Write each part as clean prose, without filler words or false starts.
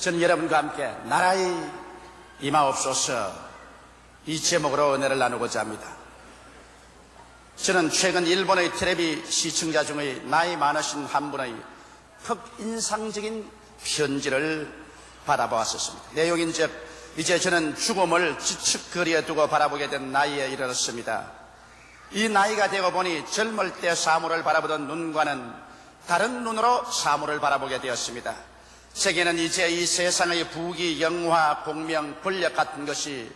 저는 여러분과 함께 나라의 임하옵소서 이 제목으로 은혜를 나누고자 합니다. 저는 최근 일본의 텔레비 시청자 중의 나이 많으신 한 분의 극인상적인 편지를 받아보았습니다. 내용인즉 이제 저는 죽음을 지측거리에 두고 바라보게 된 나이에 이르렀습니다. 이 나이가 되고 보니 젊을 때 사물을 바라보던 눈과는 다른 눈으로 사물을 바라보게 되었습니다. 세계는 이제 이 세상의 부귀, 영화, 공명, 권력 같은 것이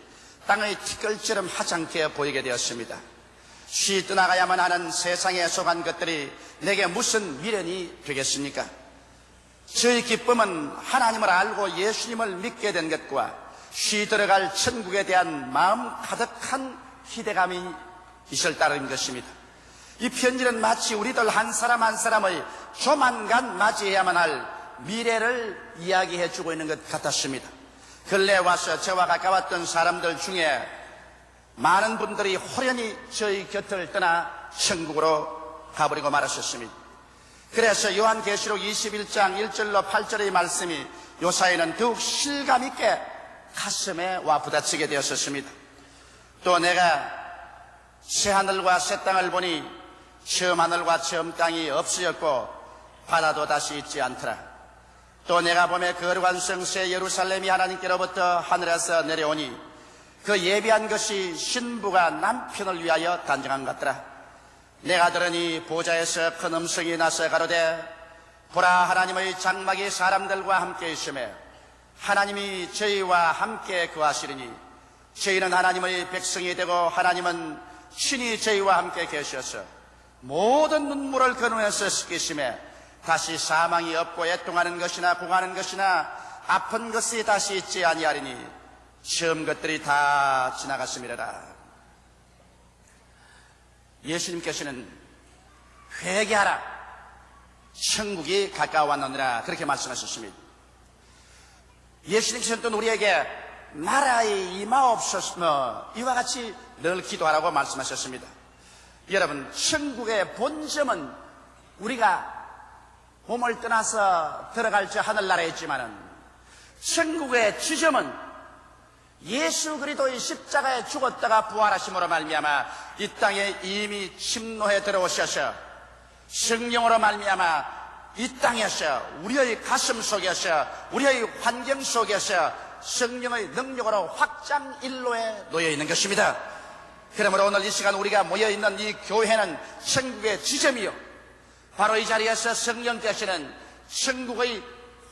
땅의 티끌처럼 하찮게 보이게 되었습니다. 쉬 떠나가야만 하는 세상에 속한 것들이 내게 무슨 미련이 되겠습니까? 저의 기쁨은 하나님을 알고 예수님을 믿게 된 것과 쉬 들어갈 천국에 대한 마음 가득한 기대감이 있을 따른 것입니다. 이 편지는 마치 우리들 한 사람 한 사람의 조만간 맞이해야만 할 미래를 이야기해 주고 있는 것 같았습니다. 근래에 와서 저와 가까웠던 사람들 중에 많은 분들이 호련히 저희 곁을 떠나 천국으로 가버리고 말았었습니다. 그래서 요한계시록 21장 1절로 8절의 말씀이 요사이는 더욱 실감 있게 가슴에 와 부딪히게 되었었습니다. 또 내가 새 하늘과 새 땅을 보니 처음 하늘과 처음 땅이 없어졌고 바다도 다시 있지 않더라. 또 내가 보매 거룩한 성새 예루살렘이 하나님께로부터 하늘에서 내려오니 그 예비한 것이 신부가 남편을 위하여 단정한 것 같더라. 내가 들으니 보좌에서 큰 음성이 나서 가로되 보라, 하나님의 장막이 사람들과 함께 있으며 하나님이 저희와 함께 거하시리니 저희는 하나님의 백성이 되고 하나님은 친히 저희와 함께 계셔서 모든 눈물을 그 눈에서 씻기시며 다시 사망이 없고 애통하는 것이나 공하는 것이나 아픈 것이 다시 있지 아니하리니 처음 것들이 다 지나갔음이라. 예수님께서는 회개하라, 천국이 가까워왔느니라 그렇게 말씀하셨습니다. 예수님께서는 또 우리에게 나라의 임하옵소서 이와 같이 늘 기도하라고 말씀하셨습니다. 여러분, 천국의 본점은 우리가 몸을 떠나서 들어갈 저 하늘나라에 있지만은 천국의 지점은 예수 그리스도의 십자가에 죽었다가 부활하심으로 말미암아 이 땅에 이미 침노해 들어오셔서 성령으로 말미암아 이 땅에서 우리의 가슴 속에서 우리의 환경 속에서 성령의 능력으로 확장일로에 놓여 있는 것입니다. 그러므로 오늘 이 시간 우리가 모여 있는 이 교회는 천국의 지점이요, 바로 이 자리에서 성령께서는 천국의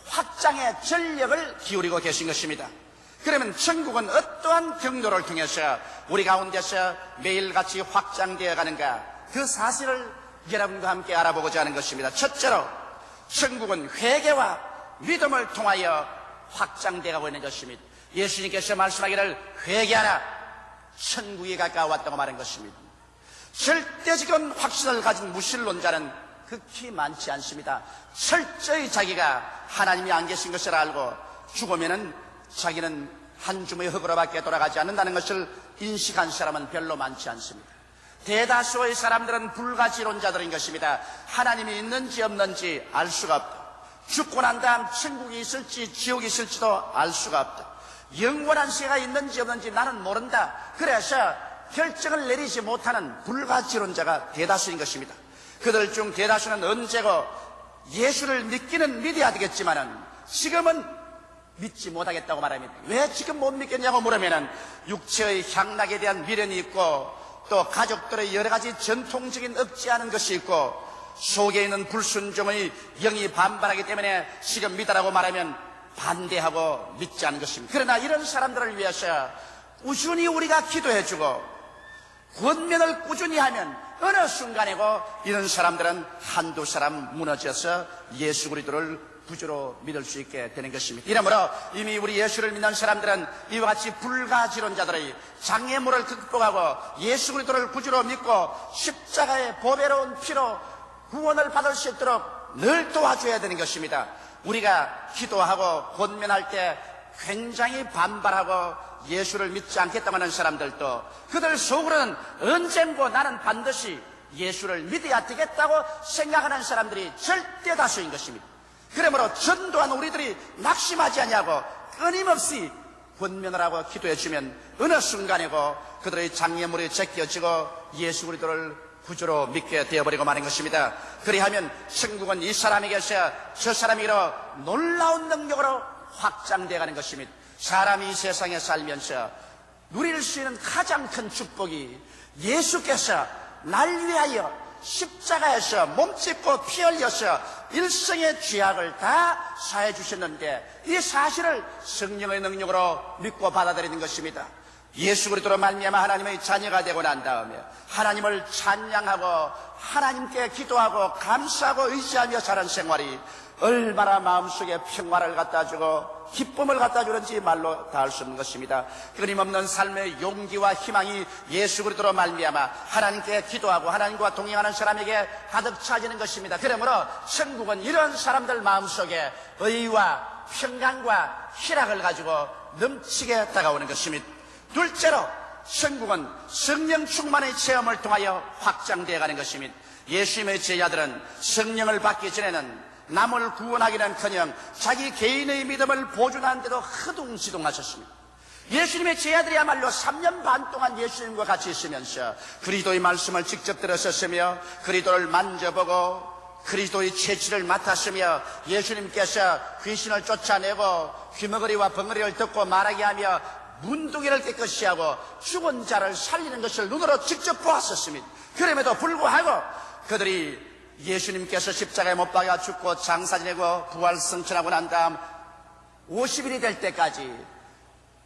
확장의 전력을 기울이고 계신 것입니다. 그러면 천국은 어떠한 경로를 통해서 우리 가운데서 매일같이 확장되어 가는가, 그 사실을 여러분과 함께 알아보고자 하는 것입니다. 첫째로 천국은 회개와 믿음을 통하여 확장되어 가고 있는 것입니다. 예수님께서 말씀하기를 회개하라, 천국이 가까워왔다고 말한 것입니다. 절대적인 확신을 가진 무신론자는 극히 많지 않습니다. 철저히 자기가 하나님이 안 계신 것을 알고 죽으면은 자기는 한 줌의 흙으로밖에 돌아가지 않는다는 것을 인식한 사람은 별로 많지 않습니다. 대다수의 사람들은 불가지론자들인 것입니다. 하나님이 있는지 없는지 알 수가 없다. 죽고 난 다음 천국이 있을지 지옥이 있을지도 알 수가 없다. 영원한 세가 있는지 없는지 나는 모른다. 그래서 결정을 내리지 못하는 불가지론자가 대다수인 것입니다. 그들 중 대다수는 언제고 예수를 믿기는 믿어야 되겠지만은 지금은 믿지 못하겠다고 말합니다. 왜 지금 못 믿겠냐고 물으면은 육체의 향락에 대한 미련이 있고 또 가족들의 여러 가지 전통적인 억제하는 것이 있고 속에 있는 불순종의 영이 반발하기 때문에 지금 믿으라고 말하면 반대하고 믿지 않는 것입니다. 그러나 이런 사람들을 위해서 꾸준히 우리가 기도해주고 권면을 꾸준히 하면 어느 순간이고 이런 사람들은 한두 사람 무너져서 예수 그리스도를 구주로 믿을 수 있게 되는 것입니다. 이러므로 이미 우리 예수를 믿는 사람들은 이와 같이 불가지론자들의 장애물을 극복하고 예수 그리스도를 구주로 믿고 십자가의 보배로운 피로 구원을 받을 수 있도록 늘 도와줘야 되는 것입니다. 우리가 기도하고 권면할 때 굉장히 반발하고 예수를 믿지 않겠다고 하는 사람들도 그들 속으로는 언젠고 나는 반드시 예수를 믿어야 되겠다고 생각하는 사람들이 절대 다수인 것입니다. 그러므로 전도한 우리들이 낙심하지 아니하고 끊임없이 권면을 하고 기도해 주면 어느 순간이고 그들의 장애물이 제껴지고 예수 그리스도를 구주로 믿게 되어버리고 마는 것입니다. 그리하면 천국은 이 사람에게서 저 사람에게로 놀라운 능력으로 확장되어가는 것입니다. 사람이 이 세상에 살면서 누릴 수 있는 가장 큰 축복이 예수께서 날 위하여 십자가에서 몸짓고 피 흘려서 일생의 죄악을 다 사해 주셨는데 이 사실을 성령의 능력으로 믿고 받아들이는 것입니다. 예수 그리스도로 말미암아 하나님의 자녀가 되고 난 다음에 하나님을 찬양하고 하나님께 기도하고 감사하고 의지하며 사는 생활이 얼마나 마음속에 평화를 갖다 주고 기쁨을 갖다 주는지 말로 다 할 수 없는 것입니다. 끊임없는 삶의 용기와 희망이 예수 그리스도로 말미암아 하나님께 기도하고 하나님과 동행하는 사람에게 가득 차지는 것입니다. 그러므로 천국은 이런 사람들 마음속에 의와 평강과 희락을 가지고 넘치게 다가오는 것입니다. 둘째로 천국은 성령 충만의 체험을 통하여 확장되어 가는 것입니다. 예수님의 제자들은 성령을 받기 전에는 남을 구원하기는커녕 자기 개인의 믿음을 보존하는 데도 허둥지둥하셨습니다. 예수님의 제자들이야말로 3년 반 동안 예수님과 같이 있으면서 그리스도의 말씀을 직접 들었었으며 그리스도를 만져보고 그리스도의 채취를 맡았으며 예수님께서 귀신을 쫓아내고 귀머거리와 벙어리를 듣고 말하게 하며 문둥이를 깨끗이 하고 죽은 자를 살리는 것을 눈으로 직접 보았었습니다. 그럼에도 불구하고 그들이 예수님께서 십자가에 못 박아 죽고 장사 지내고 부활 승천하고 난 다음 50일이 될 때까지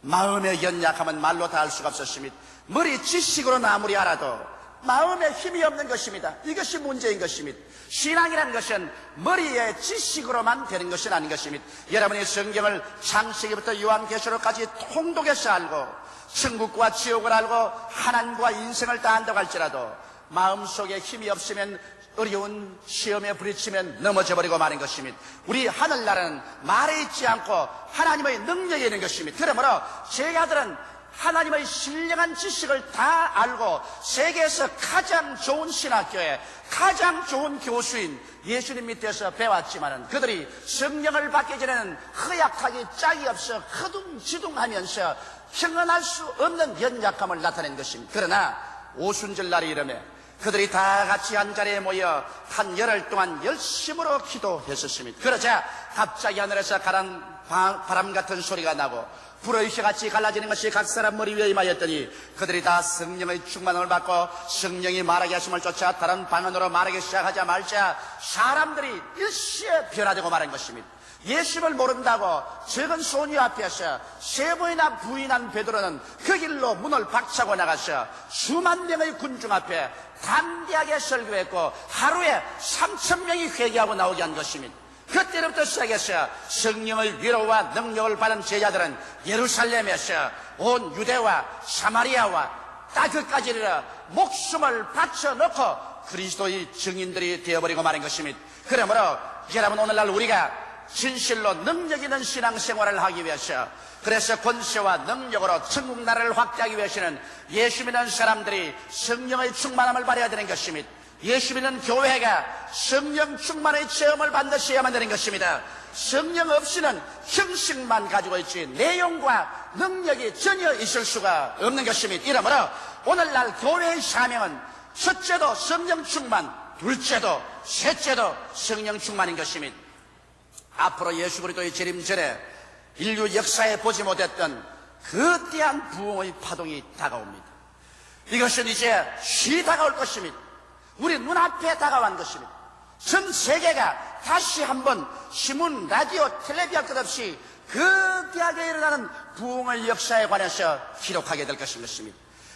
마음의 연약함은 말로 다 할 수가 없었습니다. 머리 지식으로는 아무리 알아도 마음에 힘이 없는 것입니다. 이것이 문제인 것입니다. 신앙이라는 것은 머리의 지식으로만 되는 것은 아닌 것입니다. 여러분이 성경을 창세기부터 요한계시록까지 통독해서 알고 천국과 지옥을 알고 하나님과 인생을 다 안다고 할지라도 마음속에 힘이 없으면 어려운 시험에 부딪히면 넘어져 버리고 마는 것입니다. 우리 하늘나라는 말에 있지 않고 하나님의 능력에 있는 것입니다. 그러므로 제자들은 하나님의 신령한 지식을 다 알고 세계에서 가장 좋은 신학교에 가장 좋은 교수인 예수님 밑에서 배웠지만은 그들이 성령을 받기 전에는 허약하기 짝이 없어 허둥지둥하면서 형언할 수 없는 연약함을 나타낸 것입니다. 그러나 오순절 날이 이르매 그들이 다 같이 한 자리에 모여 한 열흘 동안 열심으로 기도했었습니다. 그러자 갑자기 하늘에서 가란 바람 같은 소리가 나고 불의 휘같이 갈라지는 것이 각 사람 머리 위에 임하였더니 그들이 다 성령의 충만함을 받고 성령이 말하게 하심을 쫓아 다른 방언으로 말하기 시작하자 말자 사람들이 일시에 변화되고 말한 것입니다. 예수를 모른다고 적은 소녀 앞에서 세 번이나 부인한 베드로는 그 길로 문을 박차고 나가서 수만 명의 군중 앞에 담대하게 설교했고 하루에 3,000명이 회개하고 나오게 한 것입니다. 그때부터 시작해서 성령의 위로와 능력을 받은 제자들은 예루살렘에서 온 유대와 사마리아와 땅끝까지 이르러 목숨을 바쳐놓고 그리스도의 증인들이 되어버리고 마는 것입니다. 그러므로 여러분 오늘날 우리가 진실로 능력 있는 신앙생활을 하기 위해서 그래서 권세와 능력으로 천국 나라를 확대하기 위해서는 예수 믿는 사람들이 성령의 충만함을 받아야 되는 것입니다. 예수 믿는 교회가 성령 충만의 체험을 반드시 해야만 되는 것입니다. 성령 없이는 형식만 가지고 있지 내용과 능력이 전혀 있을 수가 없는 것입니다. 이러므로 오늘날 교회의 사명은 첫째도 성령 충만, 둘째도 셋째도 성령 충만인 것입니다. 앞으로 예수 그리스도의 재림 전에 인류 역사에 보지 못했던 거대한 부흥의 파동이 다가옵니다. 이것은 이제 쉬 다가올 것입니다. 우리 눈앞에 다가온 것입니다. 전 세계가 다시 한번 신문, 라디오, 텔레비전 할 것 없이 거대하게 일어나는 부흥의 역사에 관해서 기록하게 될 것입니다.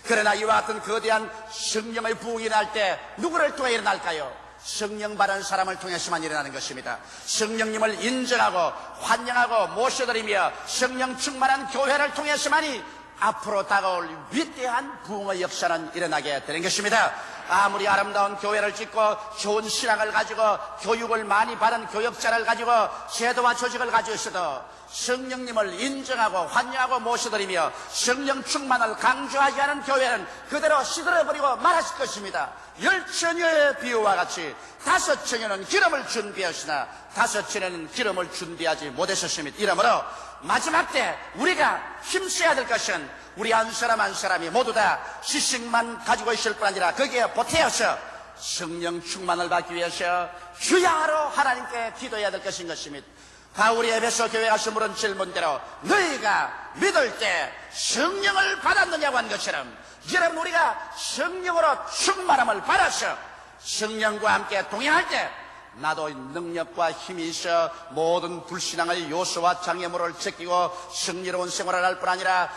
그러나 이와 같은 거대한 성령의 부흥이 일어날 때 누구를 통해 일어날까요? 성령 받은 사람을 통해서만 일어나는 것입니다. 성령님을 인정하고 환영하고 모셔드리며 성령 충만한 교회를 통해서만이 앞으로 다가올 위대한 부흥의 역사는 일어나게 되는 것입니다. 아무리 아름다운 교회를 짓고 좋은 신앙을 가지고 교육을 많이 받은 교역자를 가지고 제도와 조직을 가지고 있어도 성령님을 인정하고 환영하고 모셔드리며 성령 충만을 강조하지 않은 교회는 그대로 시들어버리고 말하실 것입니다. 10처녀의 비유와 같이 5처녀는 기름을 준비하시나 5처녀는 기름을 준비하지 못하셨습니다. 이러므로 마지막 때 우리가 힘써야 될 것은 우리 한 사람 한 사람이 모두 다 지식만 가지고 있을 뿐 아니라 거기에 보태어서 성령 충만을 받기 위해서 주야로 하나님께 기도해야 될 것인 것입니다. 바울이 에베소 교회 가서 물은 질문대로 너희가 믿을 때 성령을 받았느냐고 한 것처럼 여러분 우리가 성령으로 충만함을 받아서 성령과 함께 동행할 때 나도 능력과 힘이 있어 모든 불신앙의 요소와 장애물을 제끼고 승리로운 생활을 할 뿐 아니라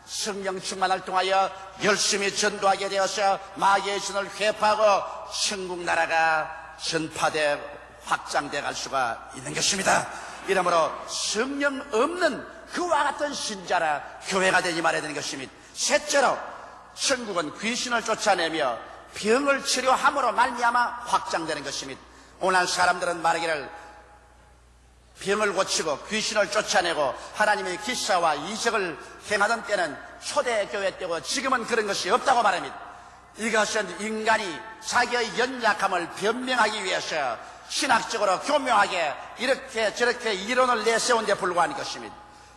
성령 충만을 통하여 열심히 전도하게 되어서 마귀의 신을 회파하고 천국 나라가 전파돼 확장돼 갈 수가 있는 것입니다. 이러므로 성령 없는 그와 같은 신자라 교회가 되지 말아야 되는 것입니다. 셋째로 천국은 귀신을 쫓아내며 병을 치료함으로 말미암아 확장되는 것입니다. 오늘 사람들은 말하기를 병을 고치고 귀신을 쫓아내고 하나님의 기사와 이적을 행하던 때는 초대교회 때고 지금은 그런 것이 없다고 말합니다. 이것은 인간이 자기의 연약함을 변명하기 위해서 신학적으로 교묘하게 이렇게 저렇게 이론을 내세운 데 불과한 것입니다.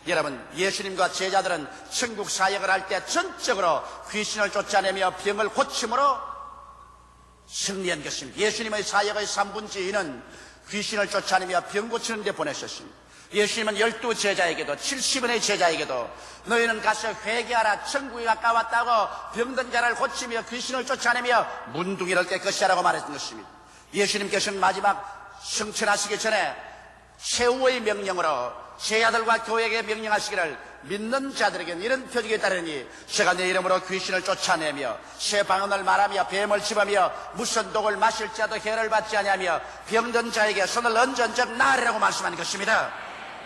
여러분, 예수님과 제자들은 천국 사역을 할 때 전적으로 귀신을 쫓아내며 병을 고침으로 승리한 것입니다. 예수님의 사역의 3분의 2는 귀신을 쫓아내며 병 고치는 데 보내셨습니다. 예수님은 12제자에게도 70인의 제자에게도 너희는 가서 회개하라, 천국이 가까웠다고 병든 자를 고치며 귀신을 쫓아내며 문둥이를 깨끗이 하라고 말했던 것입니다. 예수님께서는 마지막 승천하시기 전에 최후의 명령으로 제자들과 교회에게 명령하시기를 믿는 자들에게는 이런 표적이 따르니 제가 내 이름으로 귀신을 쫓아내며 새 방언을 말하며 뱀을 집으며 무슨 독을 마실지라도 해를 받지 아니하며 병든 자에게 손을 얹은 적 나으리라고 말씀하는 것입니다.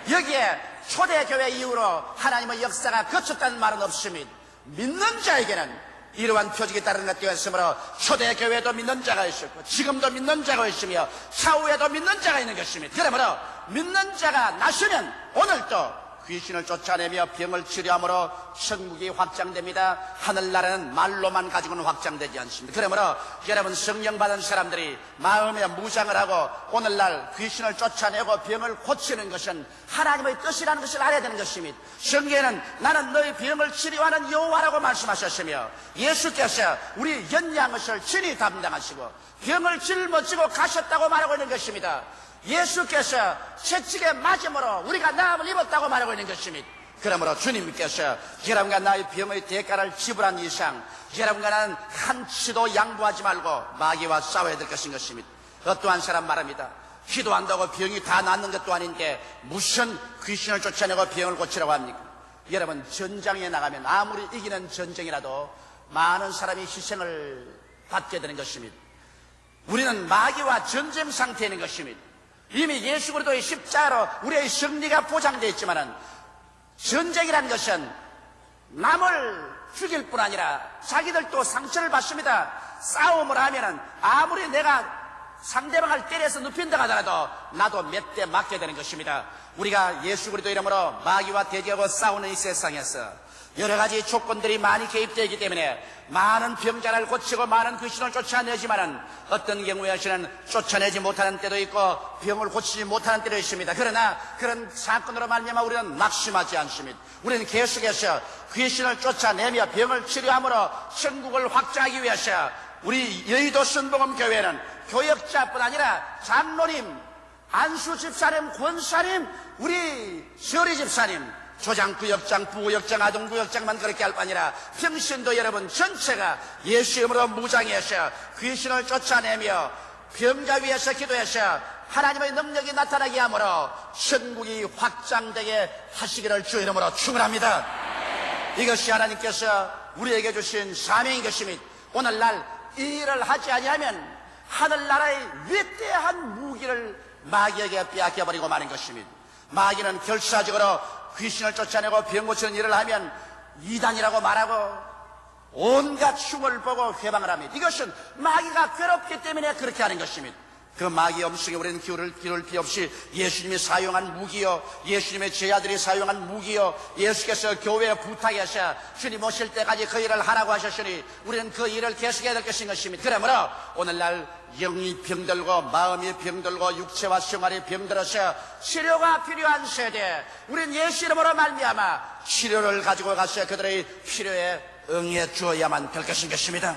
여기에 초대교회 이후로 하나님의 역사가 거쳤다는 말은 없습니다. 믿는 자에게는 이러한 표적이 따르는 것 되었으므로 초대교회도 믿는 자가 있었고 지금도 믿는 자가 있으며 차후에도 믿는 자가 있는 것입니다. 그러므로 믿는 자가 나서면 오늘도 귀신을 쫓아내며 병을 치료함으로 천국이 확장됩니다. 하늘나라는 말로만 가지고는 확장되지 않습니다. 그러므로 여러분 성령 받은 사람들이 마음에 무장을 하고 오늘날 귀신을 쫓아내고 병을 고치는 것은 하나님의 뜻이라는 것을 알아야 되는 것입니다. 성경에는 나는 너희 병을 치료하는 여호와라고 말씀하셨으며 예수께서 우리 연양것을 친히 담당하시고 병을 짊어지고 가셨다고 말하고 있는 것입니다. 예수께서 채찍에 맞음으로 우리가 나음을 입었다고 말하고 있는 것입니다. 그러므로 주님께서 여러분과 나의 병의 대가를 지불한 이상 여러분과 나는 한치도 양보하지 말고 마귀와 싸워야 될 것인 것입니다. 어떠한 사람 말합니다. 기도한다고 병이 다 낫는 것도 아닌데 무슨 귀신을 쫓아내고 병을 고치라고 합니까? 여러분 전장에 나가면 아무리 이기는 전쟁이라도 많은 사람이 희생을 받게 되는 것입니다. 우리는 마귀와 전쟁 상태에 있는 것입니다. 이미 예수 그리스도의 십자가로 우리의 승리가 보장되어 있지만은 전쟁이라는 것은 남을 죽일 뿐 아니라 자기들도 상처를 받습니다. 싸움을 하면은 아무리 내가 상대방을 때려서 눕힌다 하더라도 나도 몇 대 맞게 되는 것입니다. 우리가 예수 그리스도 이름으로 마귀와 대적하고 싸우는 이 세상에서 여러 가지 조건들이 많이 개입되기 때문에 많은 병자를 고치고 많은 귀신을 쫓아내지만은 어떤 경우에는 쫓아내지 못하는 때도 있고 병을 고치지 못하는 때도 있습니다. 그러나 그런 사건으로 말미암아 우리는 낙심하지 않습니다. 우리는 계속해서 귀신을 쫓아내며 병을 치료함으로 천국을 확장하기 위해서 우리 여의도 순복음교회는 교역자뿐 아니라 장로님, 안수 집사님, 권사님, 우리 서리 집사님, 조장구역장, 부구역장, 아동구역장만 그렇게 할 뿐 아니라 평신도 여러분 전체가 예수 이름으로 무장해서 귀신을 쫓아내며 병자 위에서 기도해서 하나님의 능력이 나타나게 함으로 천국이 확장되게 하시기를 주 이름으로 축원합니다. 이것이 하나님께서 우리에게 주신 사명인 것입니다. 오늘날 이 일을 하지 아니하면 하늘나라의 위대한 무기를 마귀에게 빼앗겨버리고 마는 것입니다. 마귀는 결사적으로 귀신을 쫓아내고 병 고치는 일을 하면 이단이라고 말하고 온갖 흉을 보고 회방을 합니다. 이것은 마귀가 괴롭기 때문에 그렇게 하는 것입니다. 그 마귀 엄속에 우리는 기를 피 없이 예수님이 사용한 무기요, 예수님의 제자들이 사용한 무기요, 예수께서 교회에 부탁하셔 주님 오실 때까지 그 일을 하라고 하셨으니 우리는 그 일을 계속해야 될 것입니다. 그러므로 오늘날 영이 병들고 마음이 병들고 육체와 생활이 병들어서 치료가 필요한 세대, 우리는 예수 이름으로 말미암아 치료를 가지고 가서 그들의 필요에 응해 주어야만 될 것입니다.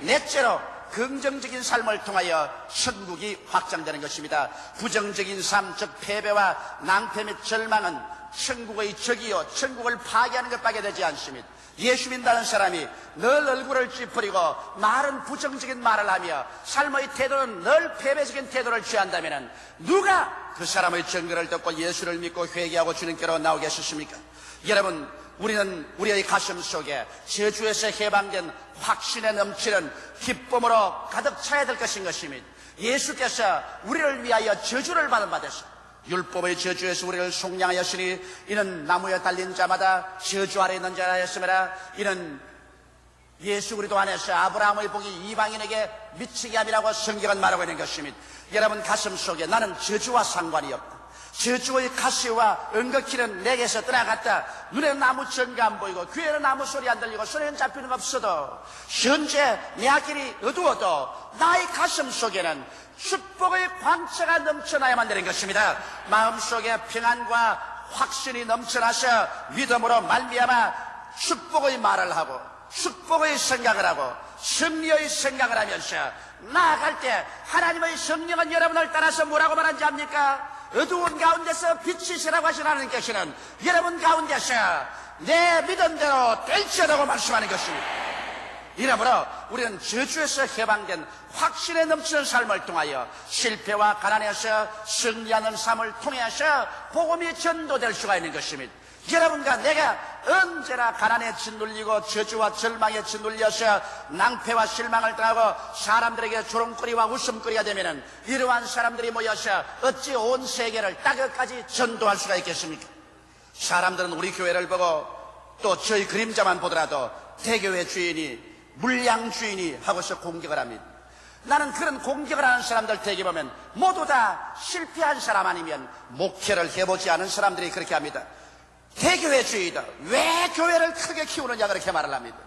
넷째로 긍정적인 삶을 통하여 천국이 확장되는 것입니다. 부정적인 삶, 즉 패배와 낭패 및 절망은 천국의 적이요, 천국을 파괴하는 것밖에 되지 않습니다. 예수 믿는다는 사람이 늘 얼굴을 찌푸리고 말은 부정적인 말을 하며 삶의 태도는 늘 패배적인 태도를 취한다면 누가 그 사람의 증거를 듣고 예수를 믿고 회개하고 주님께로 나오겠습니까? 여러분, 우리는 우리의 가슴 속에 저주에서 해방된 확신에 넘치는 기쁨으로 가득 차야 될 것입니다. 예수께서 우리를 위하여 저주를 받은 바되사 율법의 저주에서 우리를 속량하였으니 이는 나무에 달린 자마다 저주 아래 있는 자였음이라. 이는 예수 그리스도 안에서 아브라함의 복이 이방인에게 미치게 함이라고 성경은 말하고 있는 것입니다. 여러분 가슴 속에 나는 저주와 상관이 없다, 저주의 가시와 은거키는 내게서 떠나갔다, 눈에는 아무 증거 안 보이고 귀에는 아무 소리 안 들리고 손에는 잡히는 거 없어도 현재 내 앞길이 어두워도 나의 가슴 속에는 축복의 광채가 넘쳐나야만 되는 것입니다. 마음속에 평안과 확신이 넘쳐나서 믿음으로 말미암아 축복의 말을 하고 축복의 생각을 하고 승리의 생각을 하면서 나아갈 때 하나님의 성령은 여러분을 따라서 뭐라고 말하는지 압니까? 어두운 가운데서 빛이 세라고 하신 하나님께서는 여러분 가운데서 내 믿음대로 될지어다고 말씀하는 것입니다. 이러므로 우리는 저주에서 해방된 확신에 넘치는 삶을 통하여 실패와 가난에서 승리하는 삶을 통해서 복음이 전도될 수가 있는 것입니다. 여러분과 내가 언제나 가난에 짓눌리고 저주와 절망에 짓눌려서 낭패와 실망을 당하고 사람들에게 조롱거리와 웃음거리가 되면 이러한 사람들이 모여서 어찌 온 세계를 따뜻까지 전도할 수가 있겠습니까? 사람들은 우리 교회를 보고 또 저희 그림자만 보더라도 대교회 주인이 물량 주인이 하고서 공격을 합니다. 나는 그런 공격을 하는 사람들 대개 보면 모두 다 실패한 사람 아니면 목회를 해보지 않은 사람들이 그렇게 합니다. 대교회 주의다, 왜 교회를 크게 키우느냐 그렇게 말을 합니다.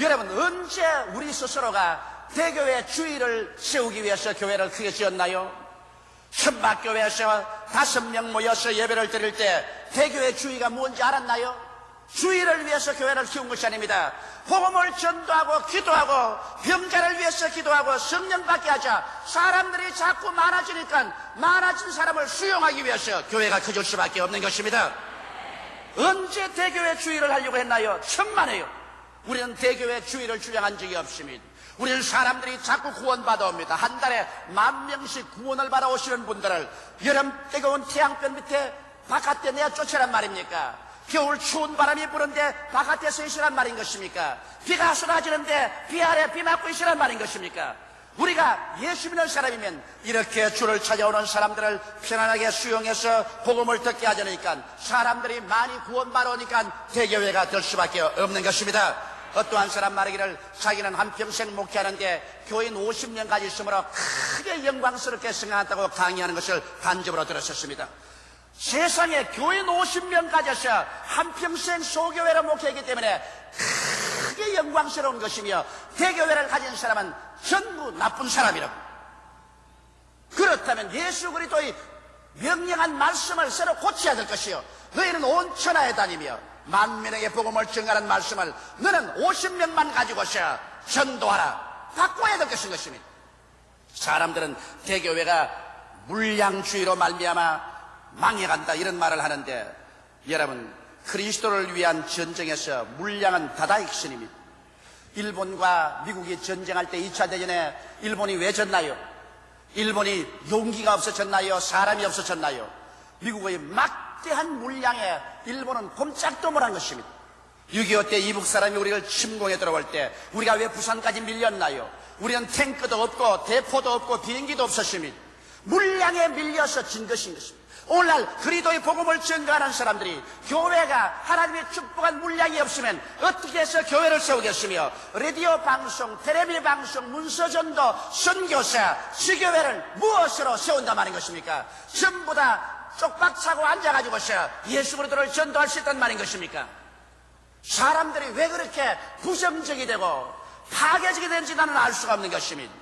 여러분, 언제 우리 스스로가 대교회 주의를 세우기 위해서 교회를 크게 지었나요? 천막교회에서 5명 모여서 예배를 드릴 때 대교회 주의가 뭔지 알았나요? 주의를 위해서 교회를 키운 것이 아닙니다. 복음을 전도하고 기도하고 병자를 위해서 기도하고 성령 받게 하자. 사람들이 자꾸 많아지니까 많아진 사람을 수용하기 위해서 교회가 커질 수밖에 없는 것입니다. 언제 대교회 주의를 하려고 했나요? 천만에요. 우리는 대교회 주의를 주장한 적이 없습니다. 우리는 사람들이 자꾸 구원받아 옵니다. 한 달에 10,000명씩 구원을 받아오시는 분들을 여름 뜨거운 태양볕 밑에 바깥에 내어 쫓으란 말입니까? 겨울 추운 바람이 부는데 바깥에 서 있으란 말인 것입니까? 비가 쏟아지는데 비 아래 비 맞고 있으란 말인 것입니까? 우리가 예수 믿는 사람이면 이렇게 주를 찾아오는 사람들을 편안하게 수용해서 복음을 듣게 하자니까 사람들이 많이 구원받아 오니까 대교회가 될 수밖에 없는 것입니다. 어떠한 사람 말하기를 자기는 한평생 목회하는데 교인 50년까지 있으므로 크게 영광스럽게 생각한다고 강의하는 것을 간접으로 들었었습니다. 세상에 교인 50명 가져서 한평생 소교회를 목회했기 때문에 크게 영광스러운 것이며 대교회를 가진 사람은 전부 나쁜 사람이라고. 그렇다면 예수 그리스도의 명령한 말씀을 새로 고쳐야 될 것이요, 너희는 온 천하에 다니며 만민에게 복음을 증가하는 말씀을 너는 50명만 가지고서 전도하라, 바꿔야 될 것입니다. 사람들은 대교회가 물량주의로 말미암아 망해간다 이런 말을 하는데, 여러분, 그리스도를 위한 전쟁에서 물량은 다다익선입니다. 일본과 미국이 전쟁할 때 2차 대전에 일본이 왜 졌나요? 일본이 용기가 없어졌나요? 사람이 없어졌나요? 미국의 막대한 물량에 일본은 꼼짝도 못한 것입니다. 6.25 때 이북 사람이 우리를 침공해 들어올 때 우리가 왜 부산까지 밀렸나요? 우리는 탱크도 없고 대포도 없고 비행기도 없었습니다. 물량에 밀려서 진 것인 것입니다. 오늘날 그리스도의 복음을 전가하는 사람들이 교회가 하나님의 축복한 물량이 없으면 어떻게 해서 교회를 세우겠으며, 라디오 방송, 텔레비 방송, 문서전도, 선교사, 지교회를 무엇으로 세운다 말인 것입니까? 전부 다 쪽박차고 앉아가지고서 예수 그리스도를 전도할 수 있단 말인 것입니까? 사람들이 왜 그렇게 부정적이 되고 파괴적이 되는지 나는 알 수가 없는 것입니다.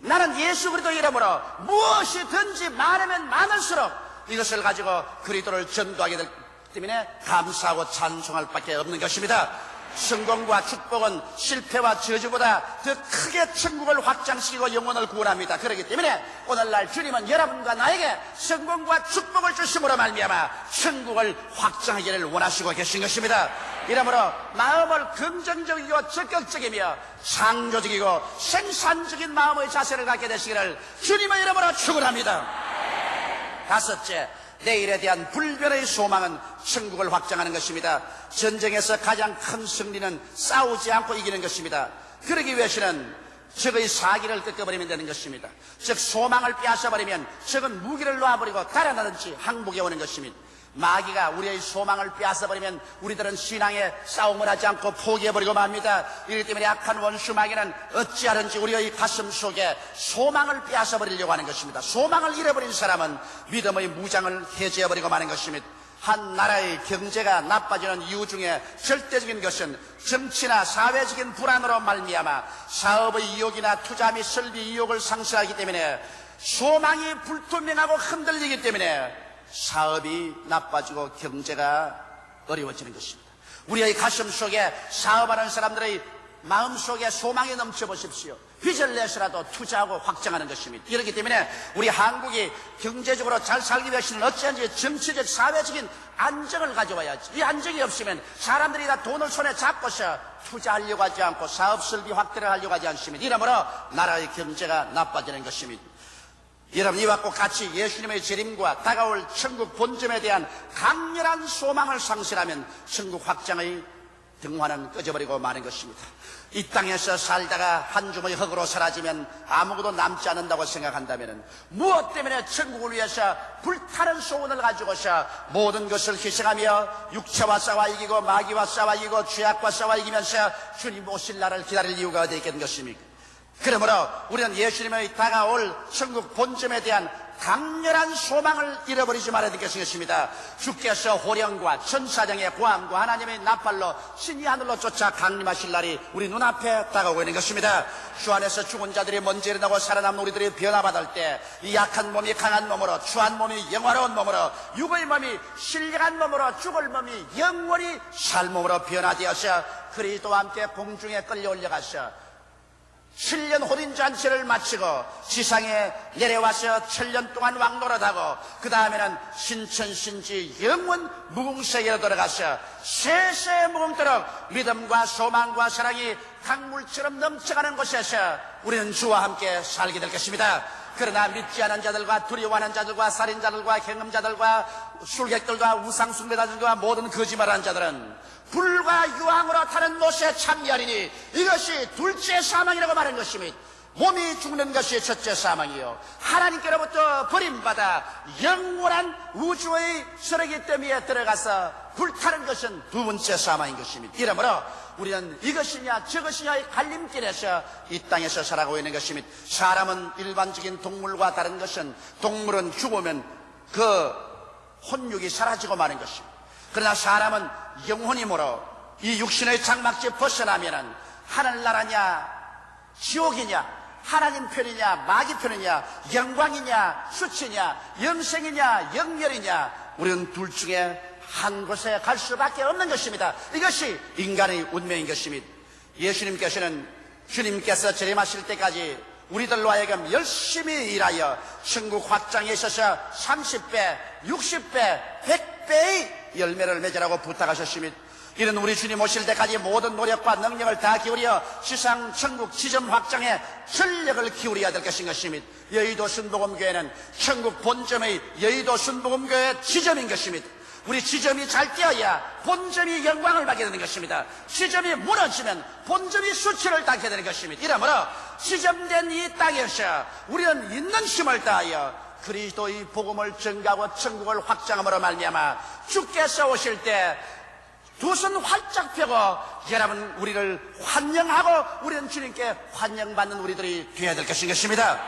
나는 예수 그리스도 이름으로 무엇이든지 많으면 많을수록 이것을 가지고 그리스도를 전도하게 되기 때문에 감사하고 찬송할 밖에 없는 것입니다. 성공과 축복은 실패와 저주보다 더 크게 천국을 확장시키고 영혼을 구원합니다. 그렇기 때문에 오늘날 주님은 여러분과 나에게 성공과 축복을 주심으로 말미암아 천국을 확장하기를 원하시고 계신 것입니다. 이러므로 마음을 긍정적이고 적극적이며 창조적이고 생산적인 마음의 자세를 갖게 되시기를 주님의 이름으로 축원합니다. 다섯째, 내일에 대한 불변의 소망은 천국을 확장하는 것입니다. 전쟁에서 가장 큰 승리는 싸우지 않고 이기는 것입니다. 그러기 위해서는 적의 사기를 꺾어버리면 되는 것입니다. 즉 소망을 빼앗아버리면 적은 무기를 놓아버리고 달아나든지 항복해 오는 것입니다. 마귀가 우리의 소망을 빼앗아버리면 우리들은 신앙의 싸움을 하지 않고 포기해버리고 맙니다. 이렇기 때문에 악한 원수 마귀는 어찌하든지 우리의 가슴 속에 소망을 빼앗아버리려고 하는 것입니다. 소망을 잃어버린 사람은 믿음의 무장을 해제해버리고 마는 것입니다. 한 나라의 경제가 나빠지는 이유 중에 절대적인 것은 정치나 사회적인 불안으로 말미암아 사업의 이욕이나 투자 및 설비 이욕을 상실하기 때문에 소망이 불투명하고 흔들리기 때문에 사업이 나빠지고 경제가 어려워지는 것입니다. 우리의 가슴 속에 사업하는 사람들의 마음 속에 소망이 넘쳐보십시오. 빚을 내서라도 투자하고 확장하는 것입니다. 이렇기 때문에 우리 한국이 경제적으로 잘 살기 위해서는 어찌한지 정치적 사회적인 안정을 가져와야지. 이 안정이 없으면 사람들이 다 돈을 손에 잡고서 투자하려고 하지 않고 사업 설비 확대를 하려고 하지 않습니다. 이러므로 나라의 경제가 나빠지는 것입니다. 여러분, 이와 같이 예수님의 재림과 다가올 천국 본점에 대한 강렬한 소망을 상실하면 천국 확장의 등화는 꺼져버리고 마는 것입니다. 이 땅에서 살다가 한 줌의 흙으로 사라지면 아무것도 남지 않는다고 생각한다면 무엇 때문에 천국을 위해서 불타는 소원을 가지고서 모든 것을 희생하며 육체와 싸워 이기고 마귀와 싸워 이기고 죄악과 싸워 이기면서 주님 오실 날을 기다릴 이유가 어디 있겠는 것입니까? 그러므로 우리는 예수님의 다가올 천국 본점에 대한 강렬한 소망을 잃어버리지 말아야 되겠습니다. 주께서 호령과 천사장의 고함과 하나님의 나팔로 신이 하늘로 쫓아 강림하실 날이 우리 눈앞에 다가오고 있는 것입니다. 주 안에서 죽은 자들이 먼저 일어나고 살아남은 우리들이 변화받을 때 이 약한 몸이 강한 몸으로, 추한 몸이 영화로운 몸으로, 육의 몸이 신령한 몸으로, 죽을 몸이 영원히 살 몸으로 변화되어서 그리스도와 함께 공중에 끌려 올려가서 7년 호린잔치를 마치고 지상에 내려와서 7년 동안 왕노릇하고 그 다음에는 신천신지 영원 무궁세계로 들어가서 세세 무궁토록 믿음과 소망과 사랑이 강물처럼 넘쳐가는 곳에서 우리는 주와 함께 살게 될 것입니다. 그러나 믿지 않은 자들과 두려워하는 자들과 살인자들과 경음자들과 술객들과 우상숭배자들과 모든 거짓말하는 자들은 불과 유황으로 타는 못에 참여하리니 이것이 둘째 사망이라고 말한 것입니다. 몸이 죽는 것이 첫째 사망이요 하나님께로부터 버림받아 영원한 우주의 쓰레기 더미에 들어가서 불타는 것은 두 번째 사망인 것입니다. 이러므로 우리는 이것이냐 저것이냐의 갈림길에서 이 땅에서 살아가고 있는 것입니다. 사람은 일반적인 동물과 다른 것은 동물은 죽으면 그 혼육이 사라지고 마는 것입니다. 그러나 사람은 영혼이므로 이 육신의 장막지 벗어나면은 하늘나라냐 지옥이냐 하나님 편이냐 마귀 편이냐 영광이냐 수치냐 영생이냐 영멸이냐 우리는 둘 중에 한 곳에 갈 수밖에 없는 것입니다. 이것이 인간의 운명인 것입니다. 예수님께서는 주님께서 재림하실 때까지 우리들로 하여금 열심히 일하여 천국 확장에 있어서 30배, 60배, 100배의 열매를 맺으라고 부탁하셨습니다. 이는 우리 주님 오실 때까지 모든 노력과 능력을 다 기울여 지상 천국 지점 확장에 전력을 기울여야 될 것인 것입니다. 여의도 순복음교회는 천국 본점의 여의도 순복음교회 지점인 것입니다. 우리 지점이 잘 되어야 본점이 영광을 받게 되는 것입니다. 지점이 무너지면 본점이 수치를 당게 되는 것입니다. 이러므로 지점된 이 땅에서 우리는 있는 힘을 다하여 그리스도의 복음을 전가하고 천국을 확장함으로 말미암아 주께서 오실 때 두 손 활짝 펴고 여러분 우리를 환영하고 우리는 주님께 환영받는 우리들이 되어야 될 것입니다.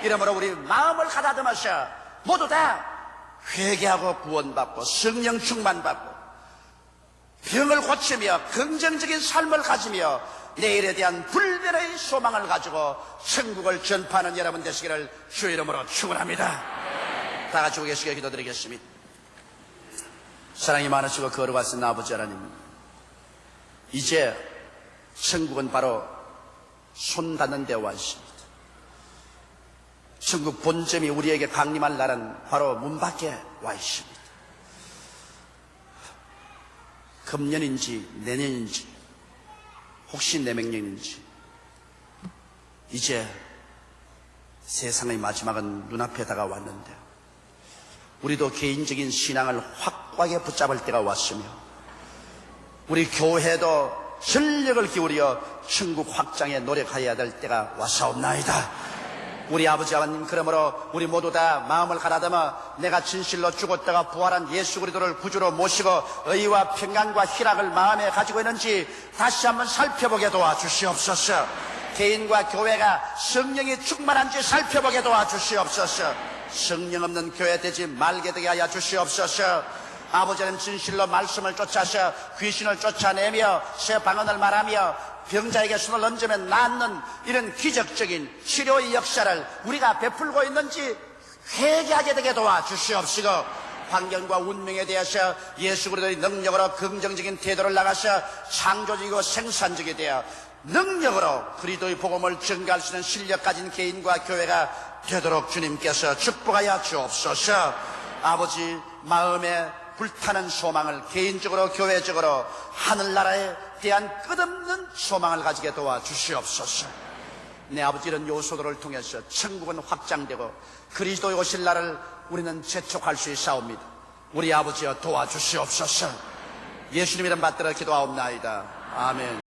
이러므로 우리 마음을 가다듬어서 모두 다 회개하고 구원받고 성령 충만받고 병을 고치며 긍정적인 삶을 가지며 내일에 대한 불변의 소망을 가지고 천국을 전파하는 여러분 되시기를 주의 이름으로 축원합니다. 다 같이 계시게 기도드리겠습니다. 사랑이 많으시고 거룩하신 아버지 하나님, 이제 천국은 바로 손 닿는 데 와 있습니다. 천국 본점이 우리에게 강림할 날은 바로 문 밖에 와 있습니다. 금년인지 내년인지 혹시 내명년인지 이제 세상의 마지막은 눈앞에 다가왔는데 우리도 개인적인 신앙을 확고하게 붙잡을 때가 왔으며 우리 교회도 전력을 기울여 천국 확장에 노력해야 될 때가 왔사옵나이다. 우리 아버지 하나님, 그러므로 우리 모두 다 마음을 가다듬어 내가 진실로 죽었다가 부활한 예수 그리스도를 구주로 모시고 의와 평강과 희락을 마음에 가지고 있는지 다시 한번 살펴보게 도와주시옵소서. 개인과 교회가 성령이 충만한지 살펴보게 도와주시옵소서. 성령 없는 교회 되지 말게 되게 하여 주시옵소서. 아버지 하나님, 진실로 말씀을 쫓아서 귀신을 쫓아내며 새 방언을 말하며 병자에게 손을 얹으면 낫는 이런 기적적인 치료의 역사를 우리가 베풀고 있는지 회개하게 되게 도와주시옵시고, 환경과 운명에 대해서 예수 그리스도의 능력으로 긍정적인 태도를 나가서 창조적이고 생산적이 되어 능력으로 그리스도의 복음을 전가할 수 있는 실력 가진 개인과 교회가 되도록 주님께서 축복하여 주옵소서. 아버지, 마음에 불타는 소망을 개인적으로 교회적으로 하늘나라에 대한 끝없는 소망을 가지게 도와주시옵소서. 내 아버지, 이런 요소들을 통해서 천국은 확장되고 그리스도의 오실 날을 우리는 재촉할 수 있사옵니다. 우리 아버지여 도와주시옵소서. 예수님 이름 받들어 기도하옵나이다. 아멘.